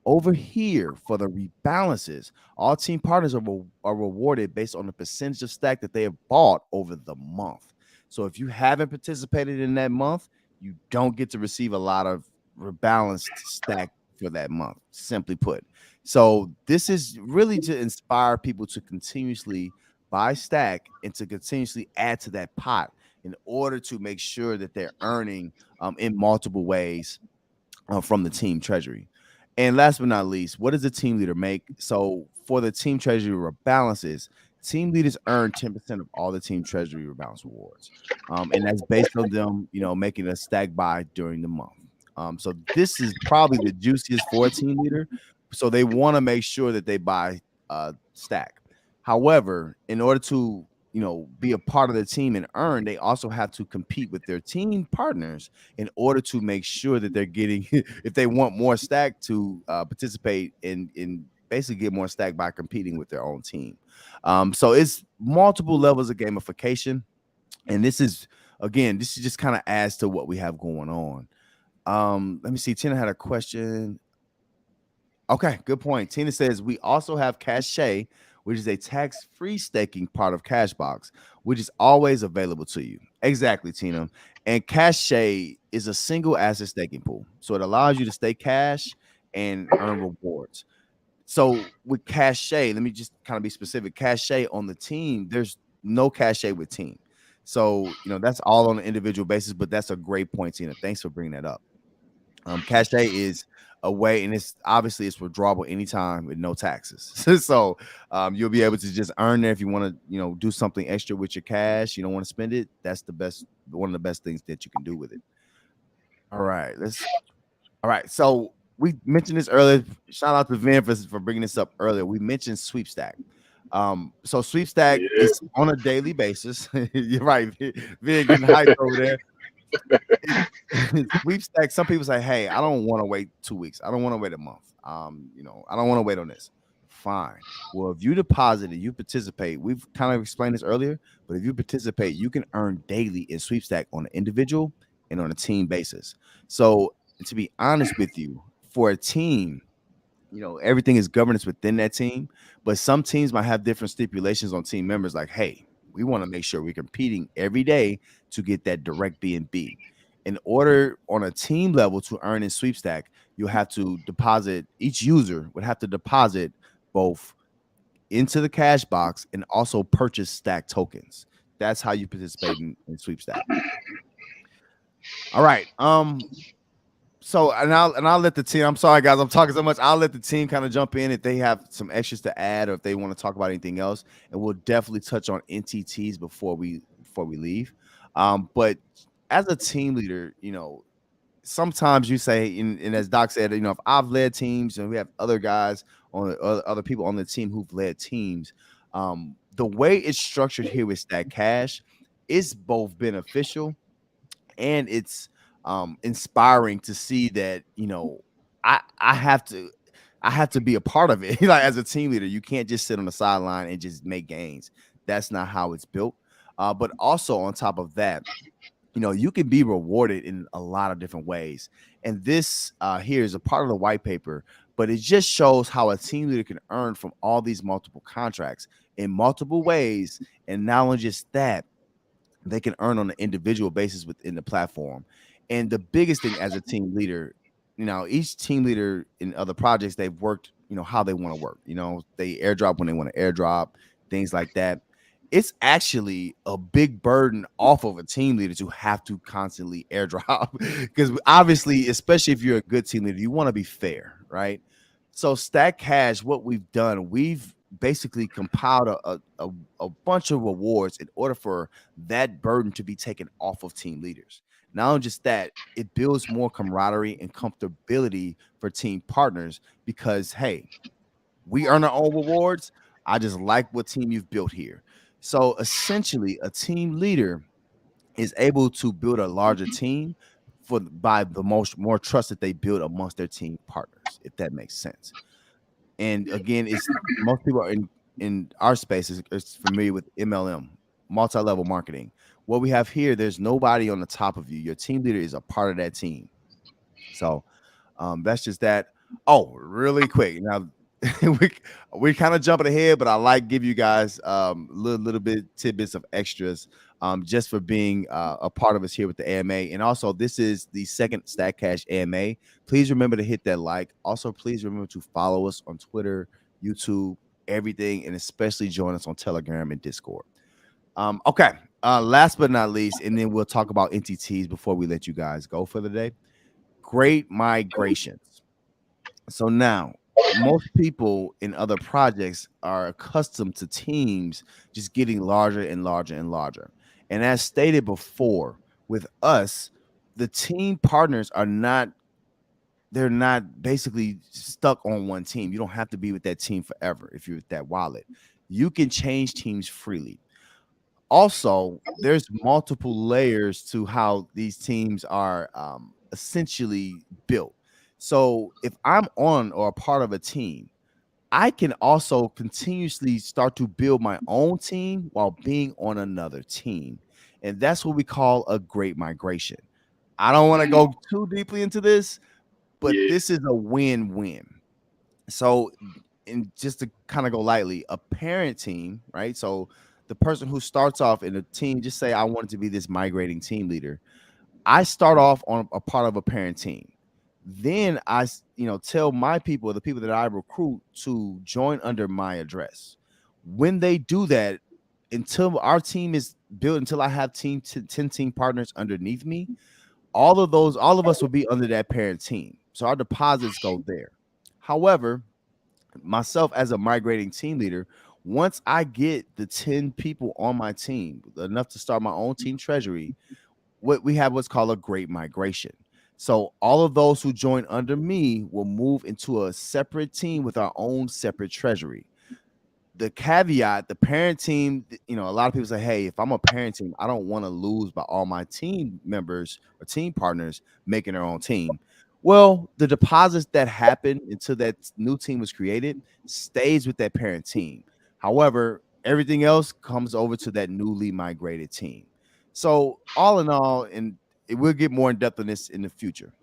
Over here for the rebalances, all team partners are rewarded based on the percentage of stack that they have bought over the month. So if you haven't participated in that month, you don't get to receive a lot of rebalanced stack for that month, simply put. So this is really to inspire people to continuously buy stack and to continuously add to that pot in order to make sure that they're earning in multiple ways from the team treasury. And last but not least, what does the team leader make? So for the team treasury rebalances, team leaders earn 10% of all the team treasury rebalance rewards. And that's based on them, making a stack buy during the month. So this is probably the juiciest for a team leader. So they want to make sure that they buy stack. However, in order to be a part of the team and earn, they also have to compete with their team partners in order to make sure that they're getting, if they want more stack, to participate in basically get more stack by competing with their own team. So it's multiple levels of gamification, and this is just kind of adds to what we have going on. Let me see. Tina had a question. Okay, good point. Tina says we also have Cache, which is a tax-free staking part of Cashbox, which is always available to you. Exactly, Tina. And Cache is a single asset staking pool. So it allows you to stake cash and earn rewards. So with Cache, let me just kind of be specific. Cache on the team, there's no Cache with team. So, that's all on an individual basis, but that's a great point, Tina. Thanks for bringing that up. Cache is a way, and it's withdrawable anytime with no taxes. So you'll be able to just earn there if you want to, do something extra with your cash. You don't want to spend it. That's one of the best things that you can do with it. All right, so we mentioned this earlier. Shout out to Vin for bringing this up earlier. We mentioned Sweepstack. So Sweepstack is on a daily basis. You're right, Vin getting hyped over there. Sweepstakes, some people say, hey, I don't want to wait 2 weeks. I don't want to wait a month. I don't want to wait on this. Fine. Well, if you deposit and you participate, we've kind of explained this earlier, but if you participate, you can earn daily in Sweepstack on an individual and on a team basis. So to be honest with you, for a team, everything is governance within that team, but some teams might have different stipulations on team members, like, hey, we want to make sure we're competing every day to get that direct BNB. In order on a team level to earn in Sweepstack, you have to deposit, each user would have to deposit both into the cash box and also purchase stack tokens. That's how you participate in Sweepstack. All right. So I'll let the team. I'm sorry, guys. I'm talking so much. I'll let the team kind of jump in if they have some extras to add or if they want to talk about anything else. And we'll definitely touch on NTTs before we leave. But as a team leader, sometimes you say, and as Doc said, if I've led teams and we have other guys on other people on the team who've led teams, the way it's structured here with Stack Cash is both beneficial and it's inspiring to see that I have to be a part of it. Like, as a team leader, you can't just sit on the sideline and just make gains. That's not how it's built. But also on top of that, you can be rewarded in a lot of different ways. And this here is a part of the white paper, but it just shows how a team leader can earn from all these multiple contracts in multiple ways. And not only just that, they can earn on an individual basis within the platform. And the biggest thing as a team leader, each team leader in other projects, they've worked, how they want to work. They airdrop when they want to airdrop, things like that. It's actually a big burden off of a team leader to have to constantly airdrop because obviously, especially if you're a good team leader, you want to be fair, right? So Stack Cash, what we've done, we've basically compiled a bunch of rewards in order for that burden to be taken off of team leaders. Not only just that, it builds more camaraderie and comfortability for team partners because, hey, we earn our own rewards. I just like what team you've built here. So essentially, a team leader is able to build a larger team by the more trust that they build amongst their team partners, if that makes sense. And again, it's most people are in our space is familiar with MLM, multi-level marketing. What we have here, there's nobody on the top of you. Your team leader is a part of that team. So that's just that. Oh, really quick. Now we kind of jumping ahead, but I like give you guys little bit tidbits of extras. just for being a part of us here with the AMA. And also, this is the second Stack Cash AMA. Please remember to hit that like. Also, please remember to follow us on Twitter, YouTube, everything, and especially join us on Telegram and Discord. Okay. Last but not least, and then we'll talk about NTTs before we let you guys go for the day. Great migrations. So now, most people in other projects are accustomed to teams just getting larger and larger and larger. And as stated before, with us, the team partners are not, they're not basically stuck on one team. You don't have to be with that team forever if you're with that wallet. You can change teams freely. Also, there's multiple layers to how these teams are essentially built. So if I'm on or a part of a team, I can also continuously start to build my own team while being on another team. And that's what we call a great migration. I don't want to go too deeply into this, but Yeah. this is a win-win. So, and just to kind of go lightly, a parent team, right? So the person who starts off in a team, just say I wanted to be this migrating team leader. I start off on a part of a parent team. Then tell my people, the people that I recruit, to join under my address. When they do that, until our team is built, until I have 10 team partners underneath me, all of us will be under that parent team. So our deposits go there. However, myself as a migrating team leader, once I get the 10 people on my team, enough to start my own team treasury, what we have what's called a great migration. So all of those who join under me will move into a separate team with our own separate treasury. The caveat, the parent team, a lot of people say, hey, if I'm a parent team, I don't want to lose by all my team members or team partners making their own team. Well, the deposits that happen until that new team was created stays with that parent team. However, everything else comes over to that newly migrated team. So all in all, and it will get more in depth on this in the future.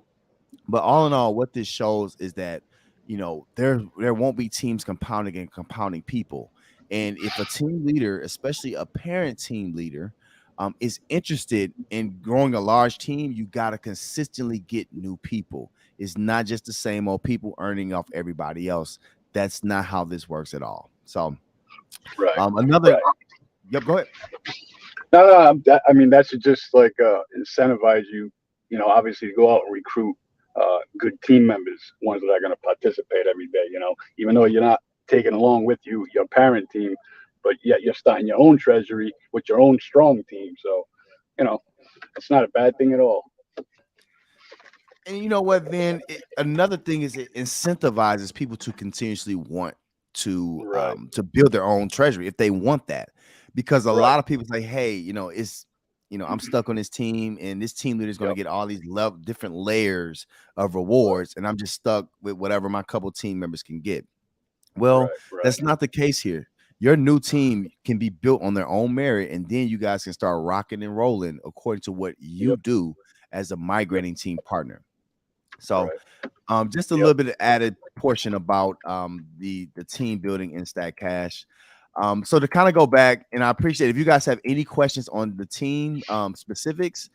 But all in all, what this shows is that there won't be teams compounding and compounding people. And if a team leader, especially a parent team leader, is interested in growing a large team, you got to consistently get new people. It's not just the same old people earning off everybody else. That's not how this works at all. So, Right. another, Right. yep, go ahead. No. I mean, that should just like incentivize you. Obviously, to go out and recruit good team members, ones that are going to participate every day. Even though you're not taking along with you your parent team, but yet you're starting your own treasury with your own strong team. So, you know, it's not a bad thing at all. And you know what? Then another thing is it incentivizes people to continuously want Right. to build their own treasury if they want that, because a Right. lot of people say, "Hey, I'm stuck on this team, and this team leader is going to Yep. get all these different layers of rewards, and I'm just stuck with whatever my couple team members can get." Well, Right. Right. that's not the case here. Your new team can be built on their own merit, and then you guys can start rocking and rolling according to what you Yep. do as a Yep. migrating team partner. So, Right. just a Yep. little bit of added portion about the team building in Stack Cash. So to kind of go back, and I appreciate if you guys have any questions on the team specifics.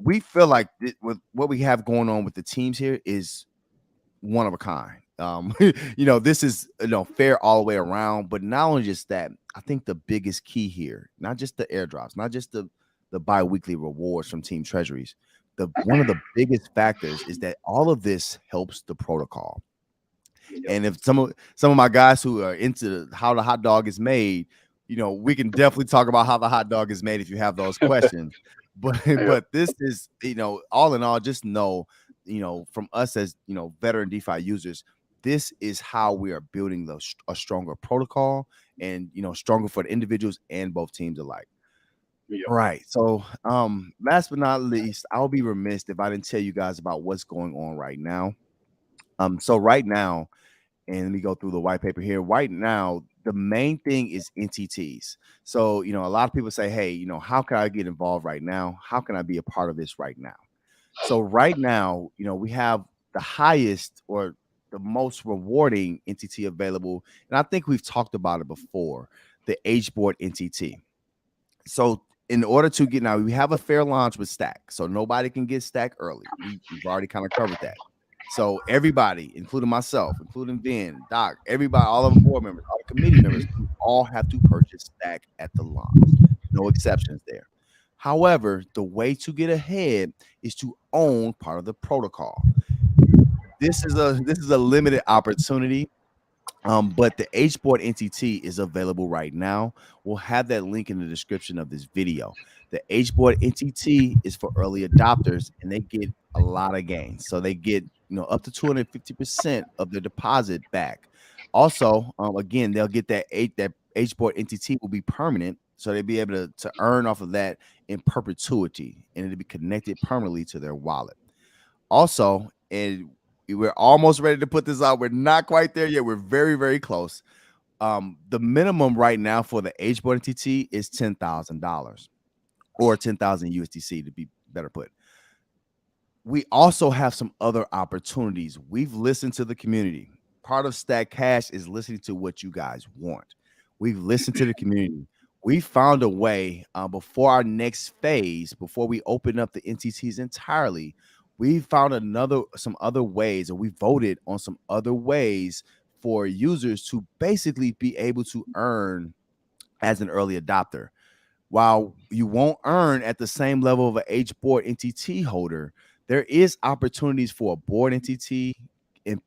We feel like with what we have going on with the teams here is one of a kind. This is fair all the way around. But not only just that, I think the biggest key here, not just the airdrops, not just the bi-weekly rewards from team treasuries. One of the biggest factors is that all of this helps the protocol. Yep. And if some of my guys who are into how the hot dog is made, we can definitely talk about how the hot dog is made if you have those questions. But Yep. but this is, all in all, just know, from us as veteran DeFi users, this is how we are building a stronger protocol, and stronger for the individuals and both teams alike. Yep. Right. So, last but not least, I'll be remiss if I didn't tell you guys about what's going on right now. So right now, and let me go through the white paper here. Right now, the main thing is NTTs. So, a lot of people say, hey, how can I get involved right now? How can I be a part of this right now? So right now, we have the highest or the most rewarding NTT available. And I think we've talked about it before, the H board NTT. So in order to get, now we have a fair launch with Stack, so nobody can get Stack early. We've already kind of covered that. So everybody, including myself, including Vin, Doc, everybody, all of the board members, all the committee members, we all have to purchase Stack at the launch. No exceptions there. However, the way to get ahead is to own part of the protocol. This is a limited opportunity. But the HBoard NTT is available right now. We'll have that link in the description of this video. The HBoard NTT is for early adopters, and they get a lot of gains. So they get up to 250% of their deposit back. Also, again, they'll get that HBoard NTT will be permanent, so they'll be able to earn off of that in perpetuity, and it'll be connected permanently to their wallet. Also, and we're almost ready to put this out. We're not quite there yet. We're very, very close. The minimum right now for the HBoard NTT is $10,000 or 10,000 USDC to be better put. We also have some other opportunities. We've listened to the community. Part of Stack Cash is listening to what you guys want. We've listened to the community. We found a way before our next phase, before we open up the NTTs entirely, we found some other ways, or we voted on some other ways for users to basically be able to earn as an early adopter. While you won't earn at the same level of an HBoard NTT holder, there is opportunities for a board NTT and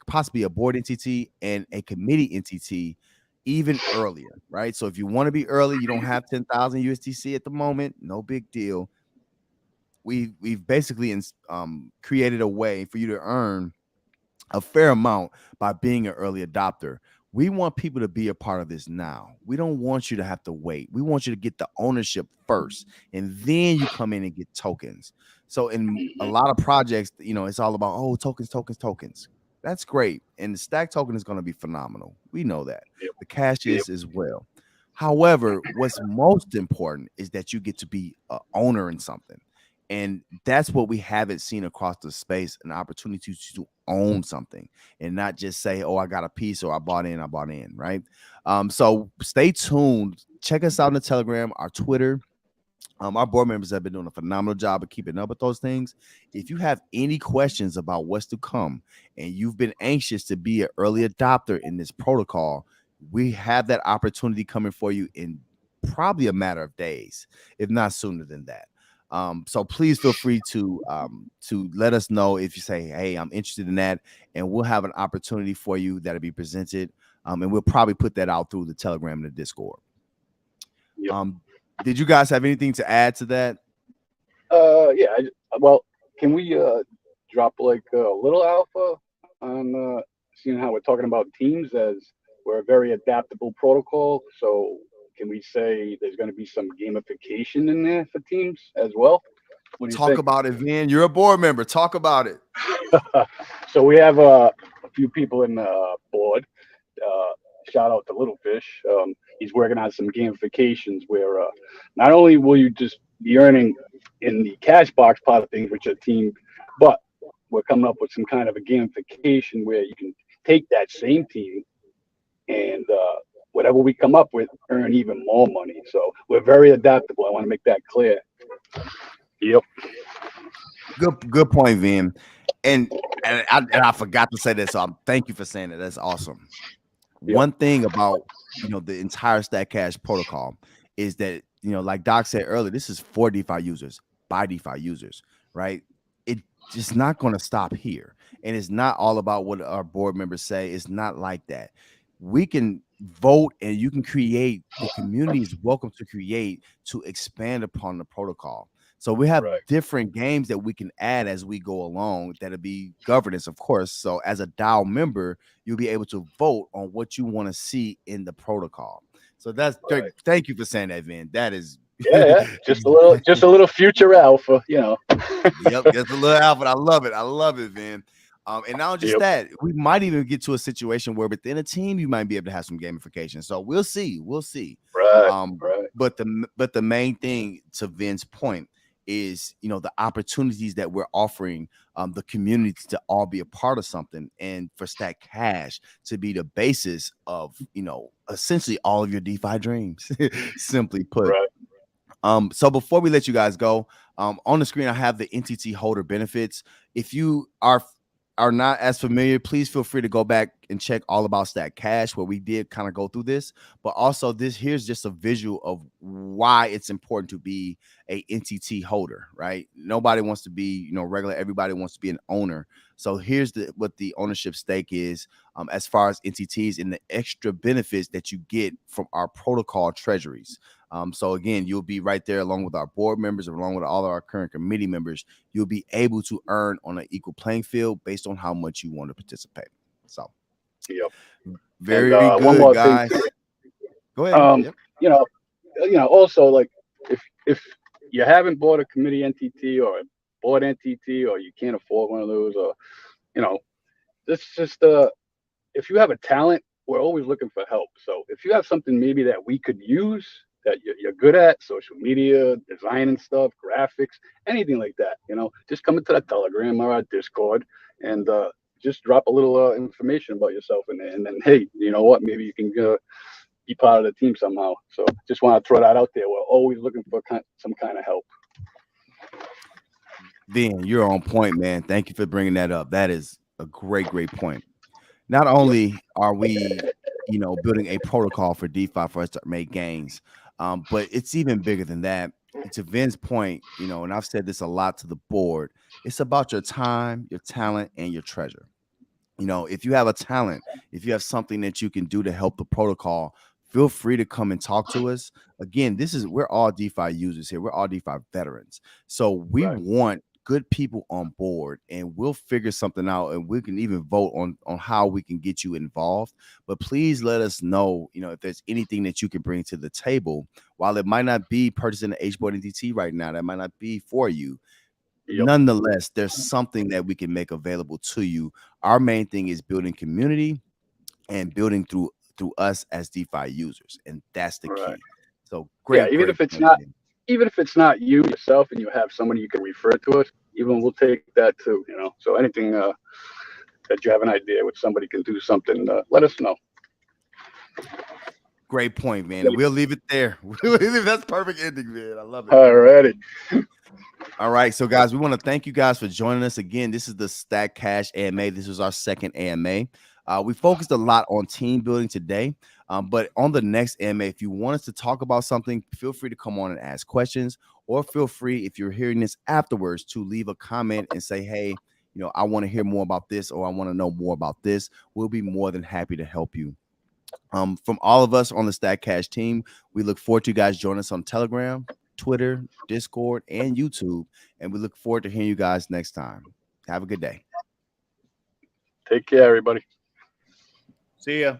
possibly a board NTT and a committee NTT even earlier, right? So if you want to be early, you don't have 10,000 USDC at the moment, no big deal. We've basically created a way for you to earn a fair amount by being an early adopter. We want people to be a part of this now. We don't want you to have to wait. We want you to get the ownership first, and then you come in and get tokens. So in a lot of projects, it's all about, tokens. That's great. And the Stack token is going to be phenomenal. We know that. The cash is as well. However, what's most important is that you get to be an owner in something. And that's what we haven't seen across the space, an opportunity to own something and not just say, oh, I got a piece or I bought in, right? So stay tuned. Check us out on the Telegram, our Twitter. Our board members have been doing a phenomenal job of keeping up with those things. If you have any questions about what's to come and you've been anxious to be an early adopter in this protocol, we have that opportunity coming for you in probably a matter of days, if not sooner than that. So please feel free to let us know if you say, hey, I'm interested in that, and we'll have an opportunity for you that'll be presented. And we'll probably put that out through the Telegram and the Discord. Yep. Did you guys have anything to add to that? Yeah. Well, can we drop like a little alpha on seeing how we're talking about teams as we're a very adaptable protocol? So can we say there's going to be some gamification in there for teams as well? What do you Talk think? about it, Vin. You're a board member. Talk about it. So we have a few people in the board. Shout out to Little Fish. He's working on some gamifications where not only will you just be earning in the cash box part of things with your team, but we're coming up with some kind of a gamification where you can take that same team and whatever we come up with, earn even more money. So we're very adaptable. I want to make that clear. Yep. Good point, Vin. And I forgot to say this, so thank you for saying it. That's awesome. Yep. One thing about the entire Stack Cash protocol is that like Doc said earlier, this is for DeFi users by DeFi users, right? It's just not going to stop here, and it's not all about what our board members say. It's not like that. We can vote, and you can create. The community is welcome to create to expand upon the protocol. So we have different games that we can add as we go along. That'll be governance, of course. So as a DAO member, you'll be able to vote on what you want to see in the protocol. So that's thank you for saying that, Vin. That is just a little future alpha, Yep, just a little alpha. I love it, Vin. And not just that, we might even get to a situation where within a team you might be able to have some gamification. So we'll see. Right. But the main thing, to Vin's point, is the opportunities that we're offering the community to all be a part of something, and for Stack Cash to be the basis of essentially all of your DeFi dreams, simply put. So before we let you guys go, on the screen I have the entity holder benefits. If you are not as familiar, please feel free to go back and check all about Stack Cash, where we did kind of go through this. But also, this here's just a visual of why it's important to be a NTT holder, right? Nobody wants to be, regular. Everybody wants to be an owner. So here's what the ownership stake is, as far as NTTs and the extra benefits that you get from our protocol treasuries. So again, you'll be right there along with our board members, along with all of our current committee members. You'll be able to earn on an equal playing field based on how much you want to participate. So, Yep. very And one good, more thing, guys. Go ahead. Yep. Also, like, if you haven't bought a committee NTT or a board NTT, or you can't afford one of those, or this just if you have a talent, we're always looking for help. So if you have something maybe that we could use, that you're good at, social media, design and stuff, graphics, anything like that, just come into the Telegram or our Discord, and just drop a little information about yourself in there. And then, hey, you know what? Maybe you can be part of the team somehow. So just want to throw that out there. We're always looking for some kind of help. Then you're on point, man. Thank you for bringing that up. That is a great point. Not only are we, building a protocol for DeFi for us to make gains, but it's even bigger than that. To Vin's point, and I've said this a lot to the board, it's about your time, your talent, and your treasure. If you have a talent, if you have something that you can do to help the protocol, feel free to come and talk to us. Again, we're all DeFi users here. We're all DeFi veterans. So we want good people on board, and we'll figure something out, and we can even vote on how we can get you involved. But please let us know, if there's anything that you can bring to the table. While it might not be purchasing the H-Board NTT right now, that might not be for you. Nonetheless, there's something that we can make available to you. Our main thing is building community and building through us as DeFi users, and that's the key. So great. Even if it's not you yourself, and you have somebody you can refer to us, even we'll take that too. So anything that you have an idea with somebody can do something, let us know. Great point, man. And we'll leave it there. That's perfect ending, man. I love it. All righty. All right, so guys, we want to thank you guys for joining us again. This is the Stack Cash AMA. This was our second AMA. We focused a lot on team building today, but on the next AMA, if you want us to talk about something, feel free to come on and ask questions, or feel free, if you're hearing this afterwards, to leave a comment and say, hey, I want to hear more about this, or I want to know more about this. We'll be more than happy to help you. From all of us on the Stack Cash team, we look forward to you guys joining us on Telegram, Twitter, Discord, and YouTube, and we look forward to hearing you guys next time. Have a good day. Take care, everybody. See ya.